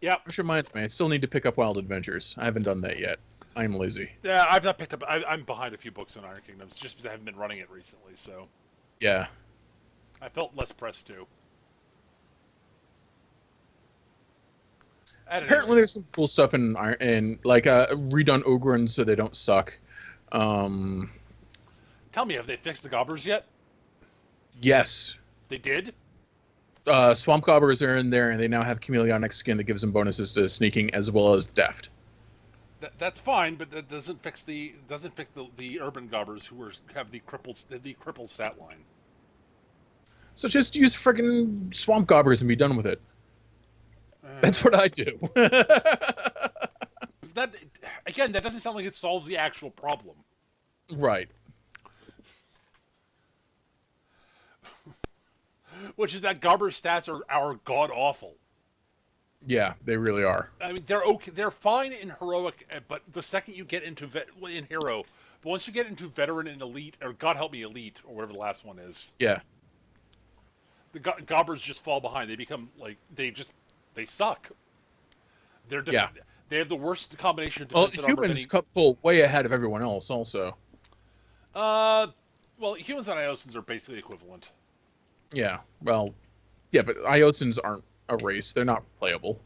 Yeah. Which reminds me, I still need to pick up Wild Adventures. I haven't done that yet. I'm lazy. Yeah, I've not picked up. I'm behind a few books on Iron Kingdoms just because I haven't been running it recently. So Yeah. I felt less pressed to. Apparently, there's some cool stuff in like redone Ogrins so they don't suck. Tell me, have they fixed the gobbers yet? Yes. They did? Swamp gobbers are in there, and they now have chameleonic skin that gives them bonuses to sneaking as well as deft. That's fine, but that doesn't fix the urban gobbers who have the crippled stat line. So just use friggin' swamp gobbers and be done with it. That's what I do. That again, that doesn't sound like it solves the actual problem. Right. Which is that gobber stats are god awful. Yeah, they really are. I mean, they're okay. They're fine in heroic, but the second you get into in hero, but once you get into veteran and elite, or God help me, elite, or whatever the last one is, Yeah. the gobbers just fall behind. They become like they suck. Yeah. They have the worst combination of Well, defense and armor. humans pull way ahead of everyone else, also. Well, humans and Iosans are basically equivalent. Yeah. Well, yeah, but Iosans aren't a race. They're not playable.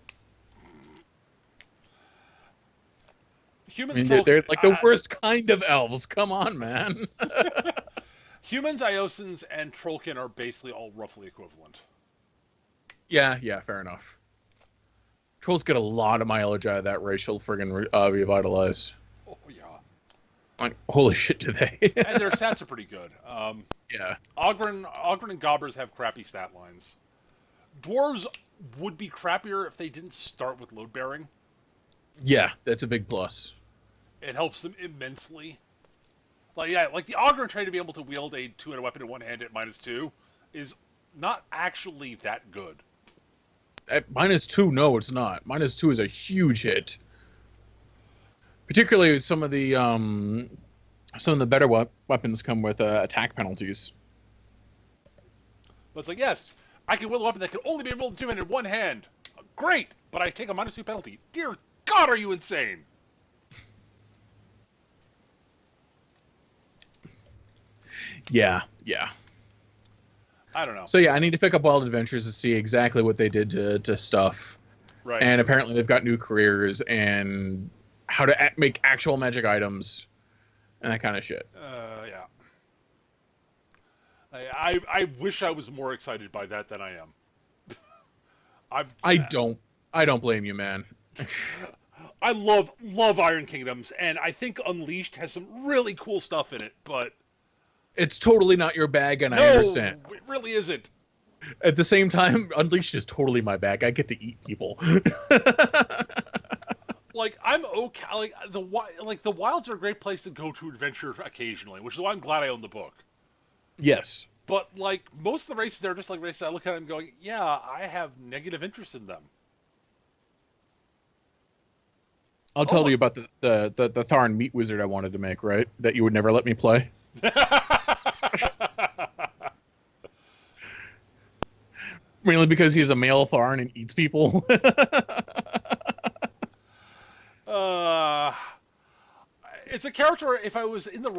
Humans, I mean, they're like the worst kind of elves. Come on, man. Humans, Iosans, and Trollkin are basically all roughly equivalent. Yeah, fair enough. Trolls get a lot of mileage out of that racial friggin' revitalize. Oh yeah. Like, holy shit, do they? And their stats are pretty good. Yeah. Ogren and Gobbers have crappy stat lines. Dwarves would be crappier if they didn't start with load bearing. Yeah, that's a big plus. It helps them immensely. Like the Ogren trait to be able to wield a two-handed weapon in one hand at -2 is not actually that good. At -2, no, it's not. -2 is a huge hit. Particularly with some of the better weapons come with attack penalties. But it's like, yes, I can wield a weapon that can only be wielded two-handed in one hand. Great, but I take a -2 penalty. Dear God, are you insane? Yeah. I don't know. So yeah, I need to pick up Wild Adventures to see exactly what they did to stuff. Right. And apparently they've got new careers and how to make actual magic items and that kind of shit. Yeah. I wish I was more excited by that than I am. I don't blame you, man. I love Iron Kingdoms, and I think Unleashed has some really cool stuff in it, but it's totally not your bag, and no, I understand. It really isn't. At the same time, Unleashed is totally my bag. I get to eat people. Like, I'm okay. Like the wilds are a great place to go to adventure occasionally, which is why I'm glad I own the book. Yes. But like most of the races, they're just like races I look at and going, yeah, I have negative interest in them. I'll tell you about the Tharn meat wizard I wanted to make, right? That you would never let me play. Mainly because he's a male Tharn and eats people. It's a character. If I was in the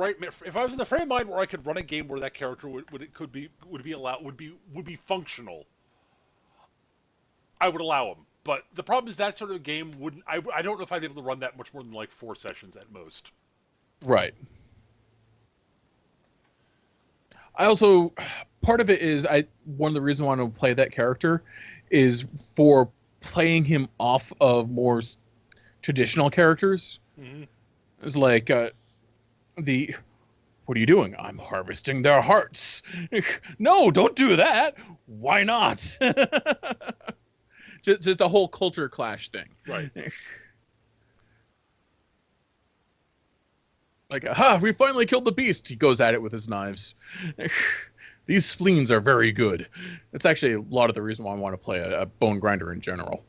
frame of mind where I could run a game where that character would be functional, I would allow him. But the problem is that sort of game wouldn't. I don't know if I'd be able to run that much more than like 4 sessions at most. Right. I also, part of it is one of the reasons I want to play that character is for playing him off of more traditional characters. Mm-hmm. It's like what are you doing? I'm harvesting their hearts. No, don't do that. Why not? just the whole culture clash thing. Right. Like, aha, we finally killed the beast. He goes at it with his knives. These spleens are very good. It's actually a lot of the reason why I want to play a bone grinder in general.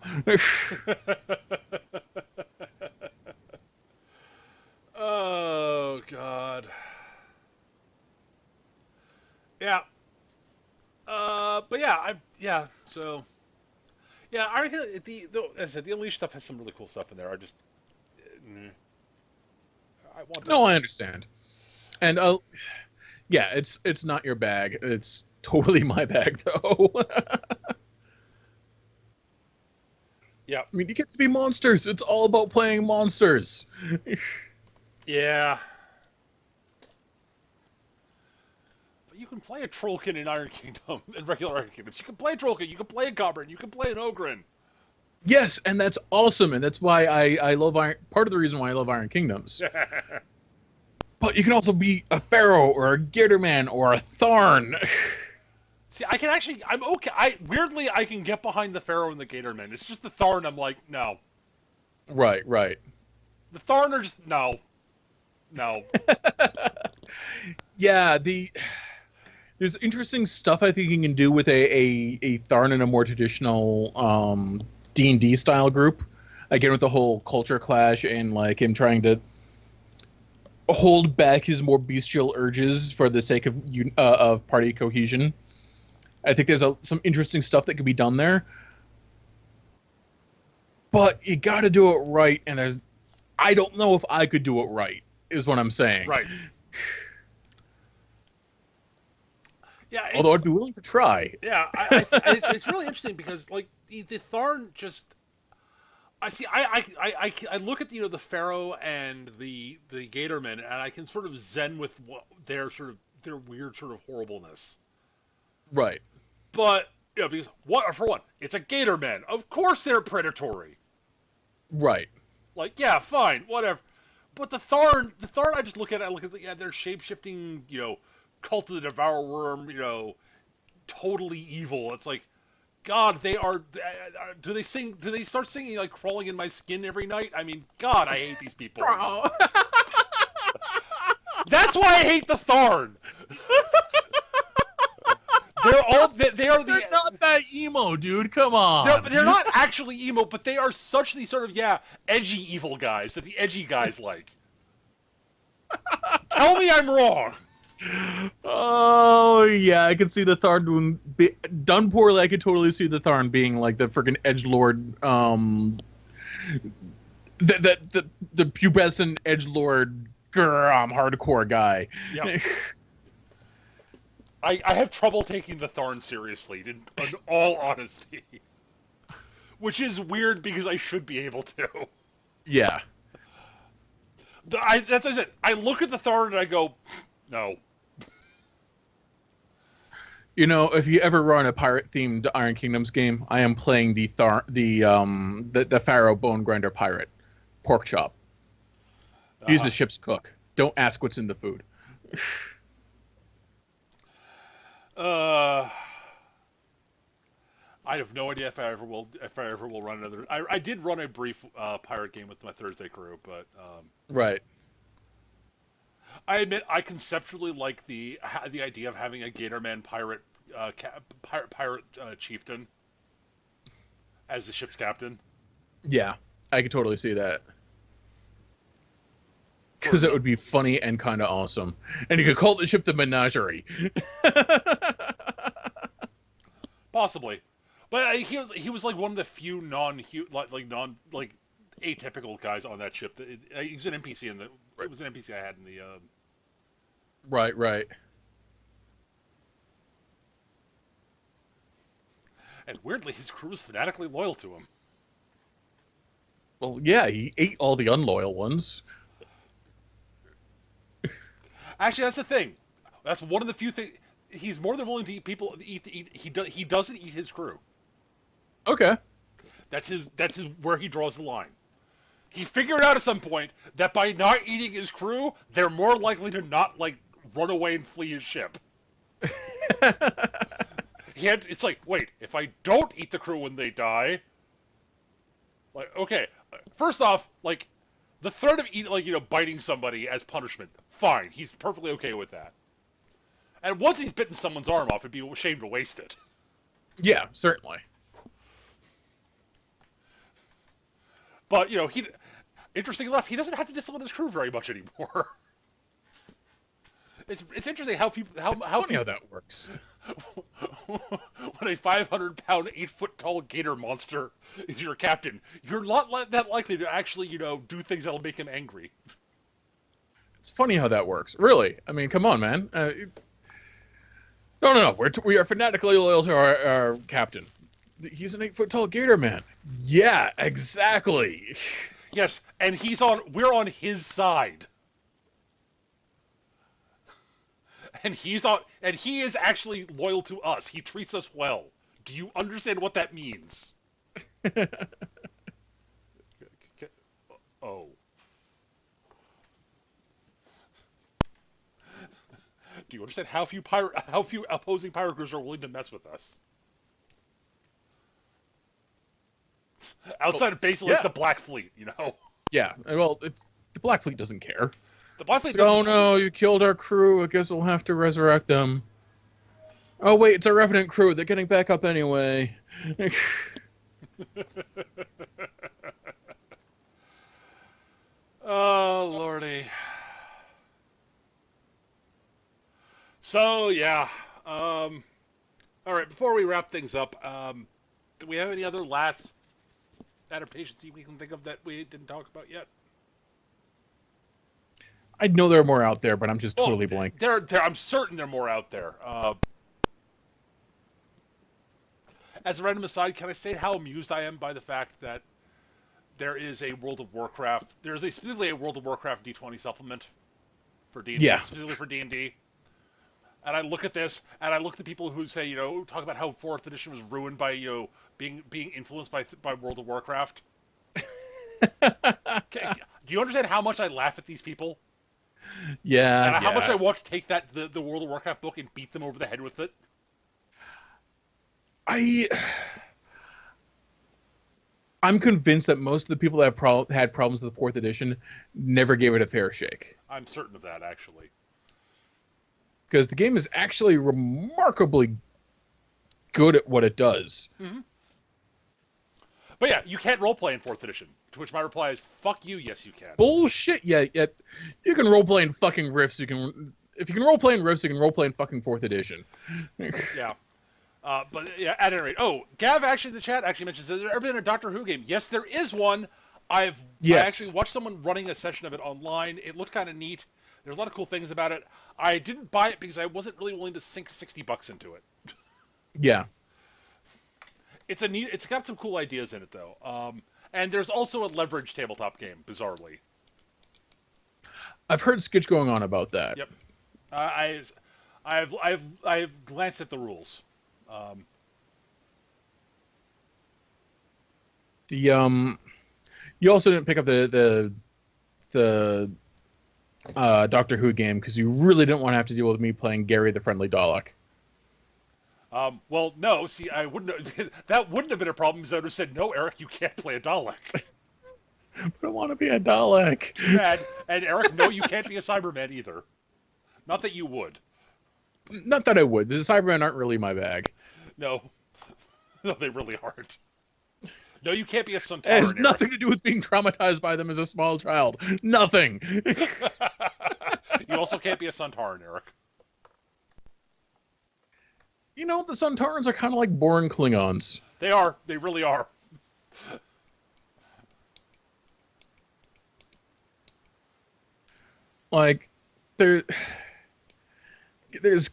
Oh, God. Yeah. But yeah, so... Yeah, I reckon as I said, the Unleashed stuff has some really cool stuff in there. I want to... No, I understand. And, yeah, it's not your bag. It's totally my bag, though. Yeah. I mean, you get to be monsters. It's all about playing monsters. Yeah. But you can play a Trollkin in Iron Kingdom, in regular Iron Kingdoms. You can play a Trollkin, you can play a Goblin, you can play an Ogren. Yes, and that's awesome, and that's why I love Iron... Part of the reason why I love Iron Kingdoms. But you can also be a Pharaoh, or a Gatorman, or a Tharn. See, I'm okay. Weirdly, I can get behind the Pharaoh and the Gatorman. It's just the Tharn, I'm like, no. Right. The Tharn are just, no. Yeah, there's interesting stuff I think you can do with a Tharn in a more traditional D&D style group. Again, with the whole culture clash and like him trying to hold back his more bestial urges for the sake of party cohesion. I think there's some interesting stuff that could be done there. But you got to do it right, and I don't know if I could do it right, is what I'm saying. Right. Yeah. Although I'd be willing to try. Yeah, it's really interesting because like the Tharn just. I look at the Pharaoh and the Gatorman, and I can sort of zen with their weird sort of horribleness. Right. But because for one, it's a Gatorman. Of course they're predatory. Right. Like, yeah, fine, whatever. But the Tharn, I just look at it. Their shape-shifting, cult of the Devour Worm, totally evil. It's like, God, they are. Do they start singing like "Crawling in My Skin" every night? I mean, God, I hate these people. That's why I hate the Tharn. They're not that emo, dude. Come on. They're not actually emo, but they are such these sort of edgy evil guys that the edgy guys like. Tell me I'm wrong. Oh yeah, I can see the Tharn done poorly. I could totally see the Tharn being like the freaking edgelord, the pubescent edgelord, hardcore guy. Yeah. I have trouble taking the Tharn seriously, in all honesty. Which is weird because I should be able to. Yeah. That's what I said. I look at the Tharn and I go, no. If you ever run a pirate-themed Iron Kingdoms game, I am playing the Pharaoh Bone Grinder Pirate, Pork Chop. He's the ship's cook. Don't ask what's in the food. I have no idea if I ever will run another. I did run a brief pirate game with my Thursday crew, but right. I admit I conceptually like the idea of having a Gatorman pirate chieftain as the ship's captain. Yeah, I could totally see that. Because it would be funny and kind of awesome. And you could call the ship the Menagerie. Possibly. But he was like one of the few atypical guys on that ship. He was an NPC it was an NPC I had in the Right. And weirdly, his crew was fanatically loyal to him. Well, yeah, he ate all the unloyal ones. Actually, that's the thing. That's one of the few things. He's more than willing to eat people. He doesn't eat his crew. Okay. That's where he draws the line. He figured out at some point that by not eating his crew, they're more likely to not run away and flee his ship. It's like, wait, if I don't eat the crew when they die, Like, okay, first off, like, the threat of biting somebody as punishment, fine, he's perfectly okay with that. And once he's bitten someone's arm off, it'd be a shame to waste it. Yeah, certainly. But interesting enough, he doesn't have to discipline his crew very much anymore. It's interesting how people It's funny how that works. when a 500-pound, 8-foot-tall gator monster is your captain, you're not that likely to actually do things that'll make him angry. It's funny how that works. Really, I mean, come on, man. No. We are fanatically loyal to our captain. He's an 8-foot-tall gator man. Yeah, exactly. Yes, and we're on his side. And he is actually loyal to us. He treats us well. Do you understand what that means? Oh. Do you understand how few opposing pirate crews are willing to mess with us? Outside of basically the Black Fleet, Yeah, well, the Black Fleet doesn't care. The Black Fleet doesn't. Oh no, you killed our crew. I guess we'll have to resurrect them. Oh wait, it's our Revenant crew. They're getting back up anyway. Oh lordy. So yeah. All right. Before we wrap things up, do we have any other last adaptations we can think of that we didn't talk about yet? I know there are more out there, but I'm just totally blank. I'm certain there are more out there. As a random aside, can I say how amused I am by the fact that there is a World of Warcraft? There's specifically a World of Warcraft D20 supplement for D&D, specifically for D&D. And I look at this, and I look at the people who say, talk about how 4th edition was ruined by, being influenced by World of Warcraft. Do you understand how much I laugh at these people? Yeah. And how much I want to take the World of Warcraft book and beat them over the head with it? I'm convinced that most of the people that had problems with the 4th edition never gave it a fair shake. I'm certain of that, actually. Because the game is actually remarkably good at what it does. Mm-hmm. But yeah, you can't roleplay in 4th edition. To which my reply is, fuck you, yes you can. Bullshit, yeah. You can roleplay in fucking Rifts. If you can roleplay in Rifts, you can roleplay in fucking 4th edition. Yeah. But yeah, at any rate. Oh, Gav actually in the chat actually mentions, has there ever been a Doctor Who game? Yes, there is one. I actually watched someone running a session of it online. It looked kind of neat. There's a lot of cool things about it. I didn't buy it because I wasn't really willing to sink $60 into it. Yeah. It's got some cool ideas in it though. And there's also a leverage tabletop game, bizarrely. I've heard sketch going on about that. Yep. I've glanced at the rules. You also didn't pick up the Doctor Who game because you really didn't want to have to deal with me playing Gary the Friendly Dalek. Well, no. See, that wouldn't have been a problem because I would have said, no, Eric, you can't play a Dalek. But I want to be a Dalek. And Eric, no, you can't be a Cyberman either. Not that you would. Not that I would. The Cybermen aren't really my bag. No. No, they really aren't. No, you can't be a Suntaran. It has nothing to do with being traumatized by them as a small child. Nothing. You also can't be a Suntaran, Eric. The Suntarans are kind of like boring Klingons. They are. They really are. Like, there's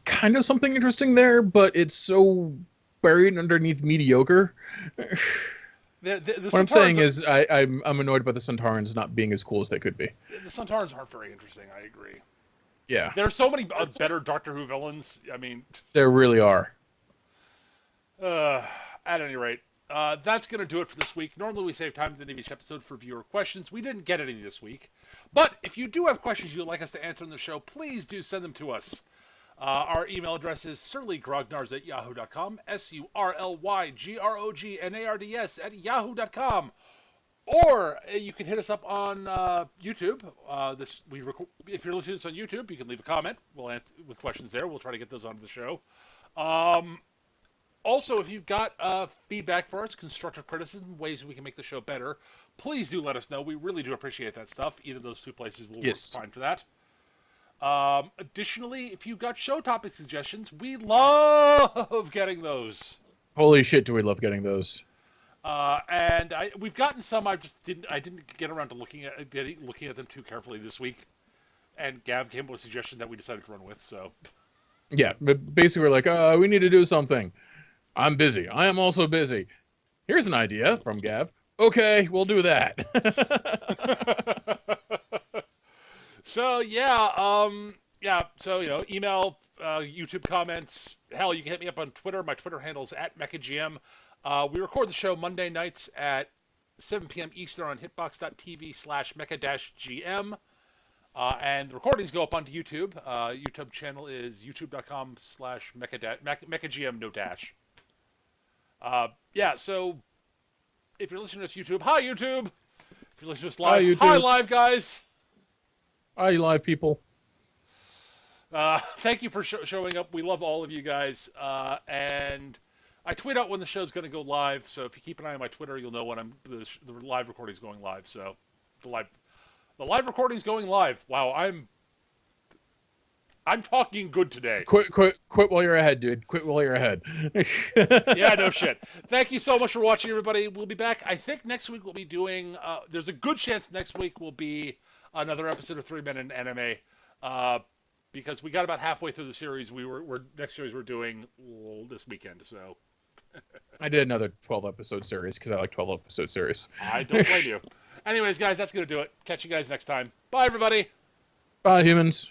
kind of something interesting there, but it's so buried underneath mediocre. What I'm saying is, I'm annoyed by the Suntarans not being as cool as they could be. The Suntarans aren't very interesting. I agree. Yeah. There are so many better Doctor Who villains. I mean, there really are. At any rate, that's going to do it for this week. Normally we save time at the end of each episode for viewer questions. We didn't get any this week. But if you do have questions you'd like us to answer on the show, please do send them to us. Our email address is surlygrognards@yahoo.com, surlygrognards@yahoo.com. Or you can hit us up on YouTube. If you're listening to this on YouTube, you can leave a comment. We'll answer with questions there. We'll try to get those onto the show. Um, Also, if you've got feedback for us, constructive criticism, ways we can make the show better, please do let us know. We really do appreciate that stuff. Either of those two places will work fine for that. Additionally, if you've got show topic suggestions, we love getting those. Holy shit, do we love getting those? And we've gotten some. I didn't get around to looking at them too carefully this week. And Gav came up with a suggestion that we decided to run with. So yeah, but basically we're like, we need to do something. I'm busy. I am also busy. Here's an idea from Gav. Okay, we'll do that. So yeah, So email, YouTube comments. Hell, you can hit me up on Twitter. My Twitter handle is @MechaGM. We record the show Monday nights at 7 p.m. Eastern on hitbox.tv/mecha-gm. And the recordings go up onto YouTube. YouTube channel is youtube.com/mecha-gm no dash. So if you're listening to this YouTube, hi YouTube. If you're listening to us live, hi live guys. Hi live people. Thank you for showing up. We love all of you guys. And I tweet out when the show's going to go live. So if you keep an eye on my Twitter, you'll know when the live recording is going live. So the live recording's going live. Wow, I'm talking good today. Quit while you're ahead, dude. Quit while you're ahead. Yeah, no shit. Thank you so much for watching, everybody. We'll be back. I think next week we'll be doing. There's a good chance next week will be another episode of 3 Men in Anime, because we got about halfway through the series. Next series we're doing this weekend. So I did another 12-episode series because I like 12-episode series. I don't blame you. Anyways, guys, that's gonna do it. Catch you guys next time. Bye, everybody. Bye, humans.